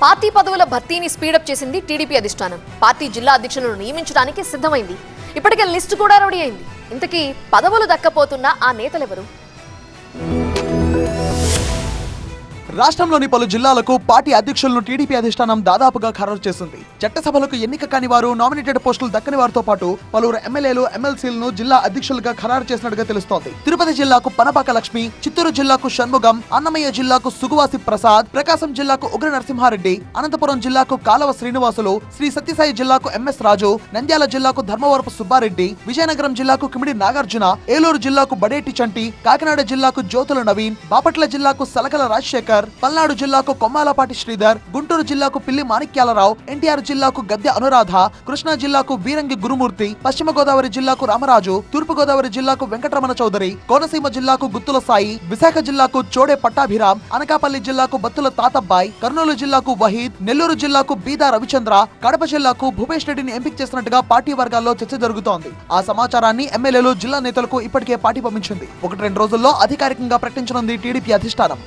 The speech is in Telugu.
పార్టీ పదవుల భర్తీని స్పీడప్ చేసింది టీడీపీ అధిష్టానం. పార్టీ జిల్లా అధ్యక్షులను నియమించడానికి సిద్ధమైంది. ఇప్పటికే లిస్టు కూడా రెడీ అయింది. ఇంతకీ పదవులు దక్కపోతున్న ఆ నేతలెవరు? రాష్ట్రంలోని పలు జిల్లాలకు పార్టీ అధ్యక్షులను టీడీపీ అధిష్టానం దాదాపుగా ఖరారు చేసింది. చట్టసభలకు ఎన్నిక కాని వారు, నామినేటెడ్ పోస్టులు దక్కని వారితో పాటు పలువురు ఎమ్మెల్యేలు, ఎమ్మెల్సీలను జిల్లా అధ్యక్షులుగా ఖరారు చేసినట్టుగా తెలుస్తోంది. తిరుపతి జిల్లాకు పనపాక లక్ష్మి, చిత్తూరు జిల్లాకు షణ్ముగం, అన్నమయ్య జిల్లాకు సుగువాసి ప్రసాద్, ప్రకాశం జిల్లాకు ఉగ్ర నరసింహారెడ్డి, అనంతపురం జిల్లాకు కాలవ శ్రీనివాసులు, శ్రీ సత్యసాయి జిల్లాకు ఎంఎస్ రాజు, నంద్యాల జిల్లాకు ధర్మవరపు సుబ్బారెడ్డి, విజయనగరం జిల్లాకు కిమిడి నాగార్జున, ఏలూరు జిల్లాకు బడేటి చంటి, కాకినాడ జిల్లాకు జ్యోతుల నవీన్, బాపట్ల జిల్లాకు సలకల రాజశేఖర్, పల్నాడు జిల్లాకు కొమ్మాలపాటి శ్రీధర్, గుంటూరు జిల్లాకు పిల్లి మాణిక్యాలరావు, ఎన్టీఆర్ జిల్లాకు గద్దె అనురాధ, కృష్ణా జిల్లాకు వీరంగి గురుమూర్తి, పశ్చిమ గోదావరి జిల్లాకు రామరాజు, తూర్పు గోదావరి జిల్లాకు వెంకటరమణ చౌదరి, కోనసీమ జిల్లాకు గుత్తుల సాయి, విశాఖ జిల్లాకు చోడే పట్టాభిరామ్, అనకాపల్లి జిల్లాకు బత్తుల తాతబ్బాయ్, కర్నూలు జిల్లాకు వహీద్, నెల్లూరు జిల్లాకు బీదా రవిచంద్ర, కడప జిల్లాకు భూపేష్ రెడ్డిని ఎంపిక చేసినట్టుగా పార్టీ వర్గాల్లో చర్చ జరుగుతోంది. ఆ సమాచారాన్ని ఎమ్మెల్యేలు, జిల్లా నేతలకు ఇప్పటికే పార్టీ పంపించింది. 1-2 రోజుల్లో అధికారికంగా ప్రకటించనుంది టీడీపీ అధిష్టానం.